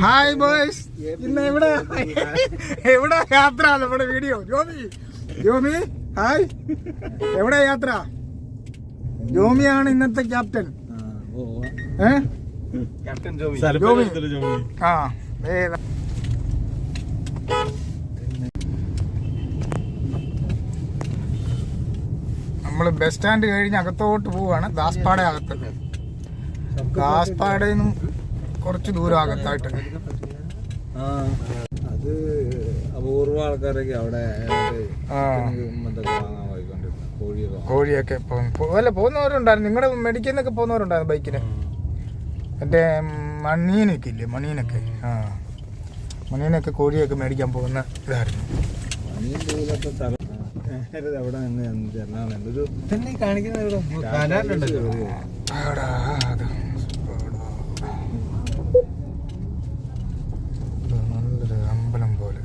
Hi boys, ഇന്ന് എവിടെ യാത്ര? നമ്മുടെ വീഡിയോ ജോമി ഹായ്. എവിടെ യാത്ര? ജോമിയാണ് ഇന്നത്തെ ക്യാപ്റ്റൻ. ജോമി ആ നമ്മള് ബസ് സ്റ്റാൻഡ് കഴിഞ്ഞ് അകത്തോട്ട് പോവാണ്. ദാസ്പാട അകത്ത്, ദാസ്പാടയിൽ നിന്നും കുറച്ച് ദൂരം അകത്തായിട്ട്. അത് അപൂർവ ആൾക്കാരൊക്കെ അവിടെ കോഴിയൊക്കെ അല്ല പോകുന്നവരുണ്ടായിരുന്നു. നിങ്ങളുടെ മെഡിക്കലിനൊക്കെ പോകുന്നവരുണ്ടായിരുന്നു ബൈക്കിന്. മറ്റേ മണീനൊക്കെ ഇല്ലേ, മണീനൊക്കെ മണീനൊക്കെ കോഴിയൊക്കെ മേടിക്കാൻ പോകുന്ന ഇതായിരുന്നു. നല്ലൊരു അമ്പലം പോലെ.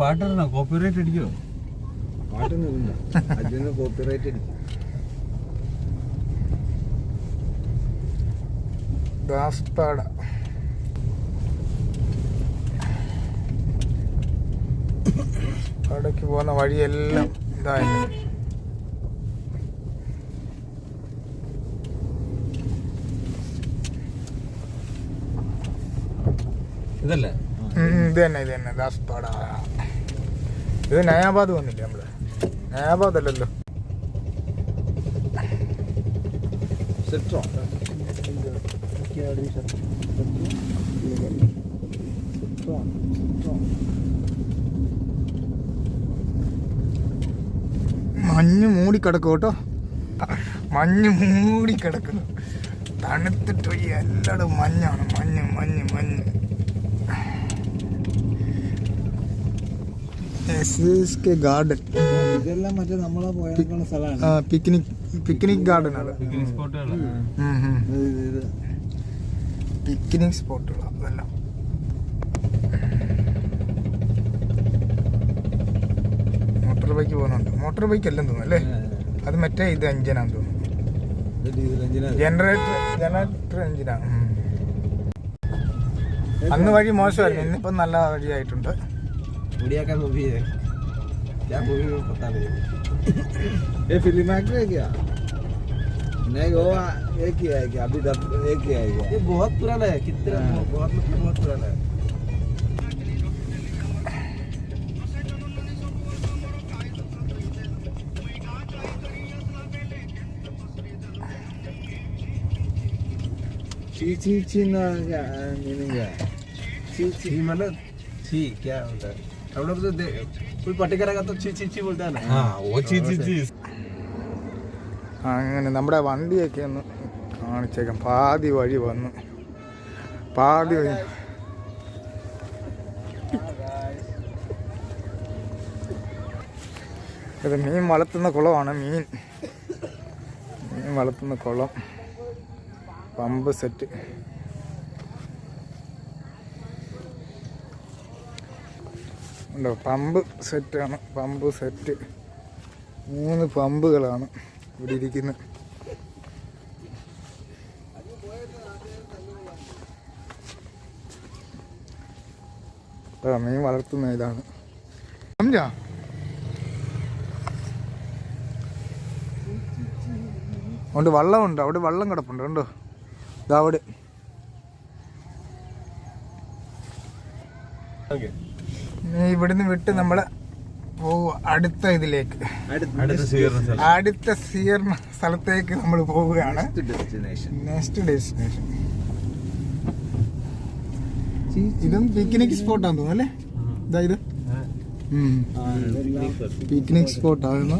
പാട്ടിടണോ? കോപ്പിറൈറ്റ് അടിക്കോ? പാട്ടൊന്നും അതിന് കോപ്പിറൈറ്റ് അടിക്കും. ദാസ്പാട അവിടേക്ക് പോകുന്ന വഴിയെല്ലാം ഇതായിരുന്നു. ഇതല്ലേ? ഇത് തന്നെ ദാസ്പാട. ഇത് നയാബാദ് വന്നില്ലേ? നമ്മള് നയാബാദ് അല്ലല്ലോ. മഞ്ഞ് മൂടിക്കിടക്കും കേട്ടോ, മഞ്ഞ് മൂടിക്കിടക്കുന്നു. തണുത്തിട്ട് എല്ലായിടും മഞ്ഞാണ്, മഞ്ഞ് മഞ്ഞ് മഞ്ഞ്. ഗാർഡൻ ഇതെല്ലാം മറ്റേ നമ്മളെ പോയുള്ള സ്ഥലമാണ്. പിക്നിക് ഗാർഡൻ ആണ്. പിക്നിക് സ്പോട്ടുകൾ അതെല്ലാം. മോട്ടോർ ബൈക്ക് പോകുന്നുണ്ട്. മോട്ടോർ ബൈക്ക് എല്ലാം തോന്നുന്നു അല്ലേ? അത് മറ്റേ ഇത് എഞ്ചിനാന്ന് തോന്നുന്നു. ജനറേറ്റർ എഞ്ചിനാണ്. അന്ന് വഴി മോശമായിരുന്നു, ഇന്നിപ്പം നല്ല വഴിയായിട്ടുണ്ട്. फिल्म एक्टर है क्या? नहीं, वो एक ही है क्या? अभी एक ही है क्या? ये बहुत पुराना है. कितना बहुत पुराना है. ची ना क्या मीनिंग है? ची मतलब ची क्या होता है? हम लोग तो कोई पट्टी करेगा तो ची ची ची बोलता है ना. हाँ, वो ची ची ची. അങ്ങനെ നമ്മുടെ വണ്ടിയൊക്കെ ഒന്ന് കാണിച്ചേക്കാം. പാതി വഴി വന്നു, പാതി വഴി. ഇത് മീൻ വളർത്തുന്ന കുളമാണ്. മീൻ വളർത്തുന്ന കുളം. Pump set. ഉണ്ടോ? പമ്പ് സെറ്റാണ്. പമ്പ് സെറ്റ് 3 പമ്പുകളാണ് ഇവിടെ ഇരിക്കുന്നത്. മീൻ വളർത്തുന്ന ഇതാണ്. സംജാ അതുകൊണ്ട് വെള്ളമുണ്ട് അവിടെ, വെള്ളം കിടപ്പുണ്ട് കണ്ടോ? ഇതവിടെ ഇവിടുന്ന് വിട്ട് നമ്മള് അടുത്ത ഇതിലേക്ക്, അടുത്ത സ്വീകരണ സ്ഥലത്തേക്ക് നമ്മൾ പോവുകയാണ്. Next destination. ഇതും പിക്നിക് സ്പോട്ടാന്ന് തോന്നുന്നു അല്ലേ? ഇതായത് പിക്നിക് സ്പോട്ടാണ്.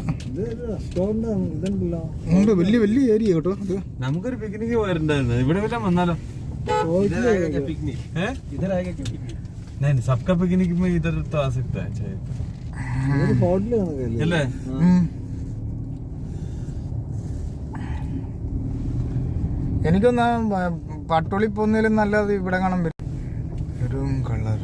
വലിയ വലിയ ഏരിയ കേട്ടോ. ഇത് നമുക്കൊരു പിക്നിക്ക് പോയിട്ടുണ്ടായിരുന്നു. ഇവിടെ വല്ലതും വന്നാലോ? नहीं, सबका पिकनिक में इधर तो आ सकता है. चाहिए എനിക്കൊന്ന് പട്ടോളി പോകുന്നതിലും നല്ലത് ഇവിടെ കാണാൻ പറ്റും. Maroon colour.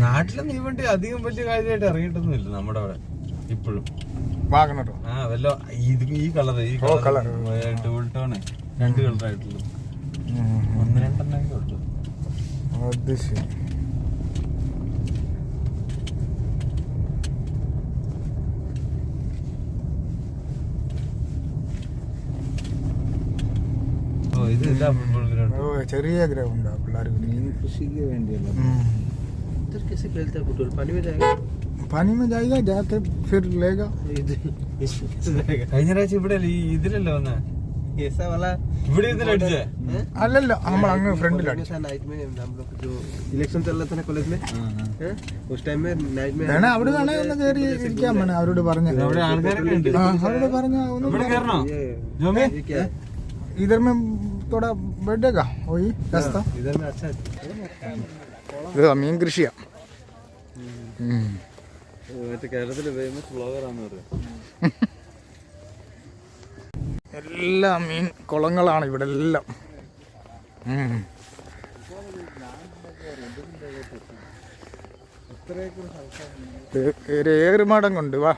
നാട്ടിലൊന്നും ഈ വണ്ടി അധികം വലിയ കാര്യമായിട്ട് ഇറങ്ങിയിട്ടൊന്നുമില്ല നമ്മുടെ അവിടെ ഇപ്പോഴും. വാഗണറോ? വല്ല ഈ കളർ, ഈ ടൂൾ ടോണ് 2 കളറായിട്ടുള്ളൂ. 1-2 ഉള്ളൂ. അത് ശരി. ചെറിയ ഗ്രൗണ്ട് പിള്ളേർക്ക് കൃഷിക്ക് വേണ്ടിയല്ല. पानी में जाएगा जाके फिर लेगा. കഴിഞ്ഞ പ്രാവശ്യം ഇവിടെ ഇതിലല്ലോ വന്ന ഇവിടെ അല്ലല്ലോ നമ്മൾ അങ്ങ് ഫ്രണ്ടിലാണ്. इलेक्शन चल रहा था ना कॉलेज में, उस टाइम में नाइट में വേണേ അവിടെ വേണേ ഒന്ന് കയറി ഇരിക്കാൻ വേണേ അവരോട് പറഞ്ഞു. അവരോട് പറഞ്ഞ इधर में थोड़ा बैठेगा वही रास्ता. इधर में अच्छा ഇത് മീൻ കൃഷിയാ. കേരളത്തിലെ ഫേമസ് ബ്ലോഗറാന്ന് പറയും. എല്ലാ മീൻ കുളങ്ങളാണ് ഇവിടെ എല്ലാം. ഒരു ഏറുമാടം കൊണ്ട് വാ.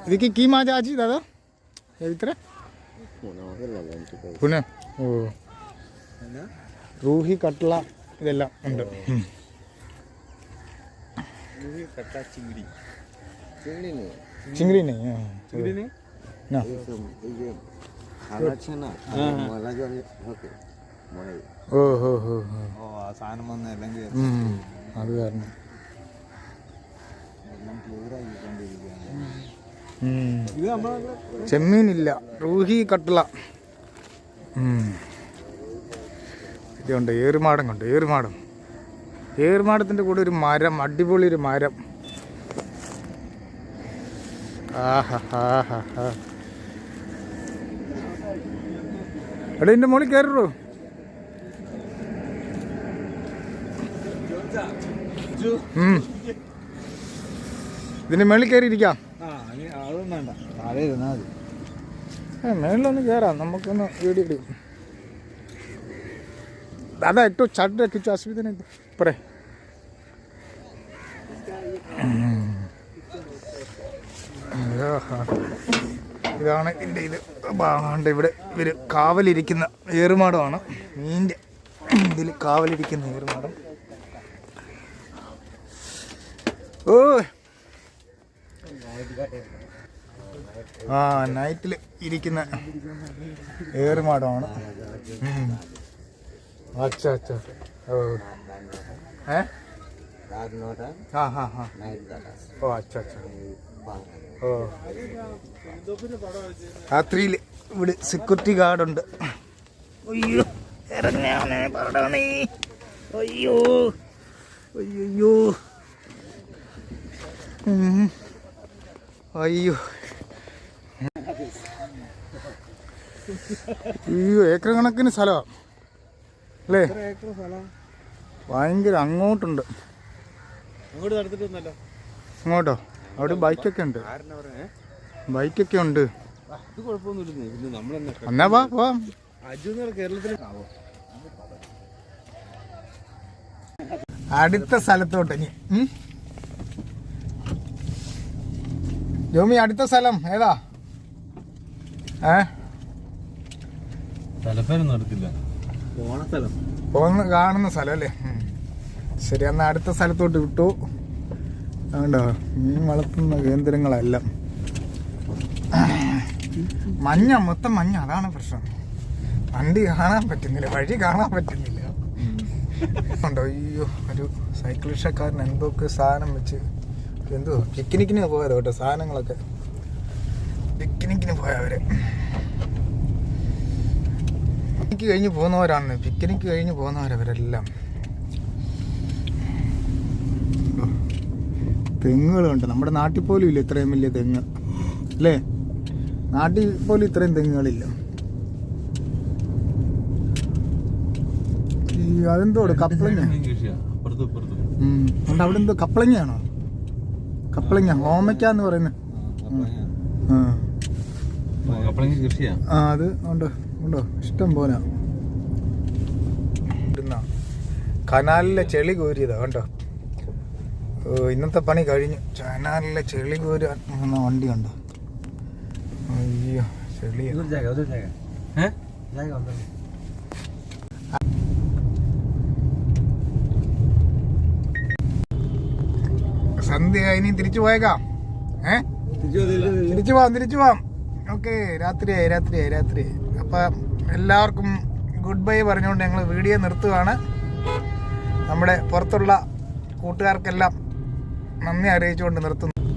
ಇದಕ್ಕೆ ಕೀ ಮಾಜ ಆಜಿ ದಾದಾ ಹೇಳ್ತಾರೆ ಪುಣೆ. ഓ റൂഹി കട്ട്ള ഇതെല്ലാം ഉണ്ട്. चिंगड़ी नहीं ना. ഓ ഹോ ഹോ അത് കാരണം ചെമ്മീനില്ല. റൂഹി കട്ട്ള ഇതുണ്ട്. ഏറുമാടം കൊണ്ട് ഏറുമാടത്തിൻ്റെ കൂടെ ഒരു മരം, അടിപൊളി ഒരു മരം. എടാ എൻ്റെ മോളിൽ കയറോ. ഇതിൻ്റെ മേളിൽ കയറിയിരിക്കാം. മേളിലൊന്ന് കയറാം, നമുക്കൊന്ന് വീഡിയോ ഇടും. दादा एक तो छाट रहे कुछ असुविधा नहीं पर ഇതാണ് ഇതിൻ്റെ ഇത് ഭാഗമുണ്ട്. ഇവിടെ ഇവർ കാവലിരിക്കുന്ന ഏറുമാടമാണ്. മീൻ്റെ ഇതിൽ കാവലിരിക്കുന്ന ഏറുമാടം. ഓ ആ നൈറ്റിൽ ഇരിക്കുന്ന ഏറുമാടമാണ്. अच्छा अच्छा ओ है हाँ हाँ हाँ ओ अच्छा अच्छा ഓ രാത്രിയിൽ ഇവിടെ സെക്യൂരിറ്റി ഗാർഡുണ്ട്. അയ്യോ ഇറങ്ങാനേ പാടാണേ. അയ്യോ അയ്യോ അയ്യോ അയ്യോ ഏക്കർ കണക്കിന് സ്ഥലമാണ് അല്ലേ. ഭയങ്കര അങ്ങോട്ടുണ്ട്. അങ്ങോട്ടോ അവിടെ ബൈക്കൊക്കെ ഉണ്ട്. എന്നാ വാ വാ. അടുത്ത സ്ഥലത്തോട്ട് ഇനി ജോമി അടുത്ത സ്ഥലം ഏതാ? പോന്ന് കാണുന്ന സ്ഥലം അല്ലേ. ശരി എന്നാ അടുത്ത സ്ഥലത്തോട്ട് വിട്ടു. അതുകൊണ്ടോ മീൻ വളർത്തുന്ന കേന്ദ്രങ്ങളെല്ലാം മഞ്ഞ, മൊത്തം മഞ്ഞ. അതാണ് പ്രശ്നം. വണ്ടി കാണാൻ പറ്റുന്നില്ല, വഴി കാണാൻ പറ്റുന്നില്ല. ഉണ്ടോ അയ്യോ ഒരു സൈക്കിൾ റിക്ഷക്കാരൻ എന്തൊക്കെ സാധനം വെച്ച് എന്തോ പിക്നിക്കിന് പോയത് കേട്ടോ. സാധനങ്ങളൊക്കെ പിക്നിക്കിന് പോയവര് കഴിഞ്ഞ് പോകുന്നവരാണ്. പിക്നിക്ക് കഴിഞ്ഞ് പോകുന്നവരവരെല്ലാം. തെങ്ങുകളുണ്ട്. നമ്മുടെ നാട്ടിൽ പോലും ഇല്ല ഇത്രയും വലിയ തെങ്ങ് അല്ലേ. നാട്ടിൽ പോലും ഇത്രയും തെങ്ങുകളില്ല. അതെന്തോ കപ്പളങ്ങ ഉണ്ട് അവിടെ. എന്തോ കപ്പളങ്ങയാണോ? കപ്പളങ്ങ ഓമയ്ക്കാന്ന് പറയുന്നത്. അത് ഉണ്ടോ ഉണ്ടോ ഇഷ്ടം പോലെ. കനാലിലെ ചെളി കോരിയതാ കണ്ടോ. ഇന്നത്തെ പണി കഴിഞ്ഞു. കനാലിലെ ചെളി കോരി വണ്ടി കണ്ടോ. അയ്യോ ചെളി. സന്ധ്യ ഇനി തിരിച്ചു പോയേക്കാം. തിരിച്ചു പോവാം. ഓക്കെ, രാത്രിയായി. അപ്പൊ എല്ലാവർക്കും ഗുഡ് ബൈ പറഞ്ഞുകൊണ്ട് ഞങ്ങൾ വീഡിയോ നിർത്തുകയാണ്. നമ്മുടെ പുറത്തുള്ള കൂട്ടുകാർക്കെല്ലാം നന്ദി അറിയിച്ചുകൊണ്ട് നിർത്തുന്നു.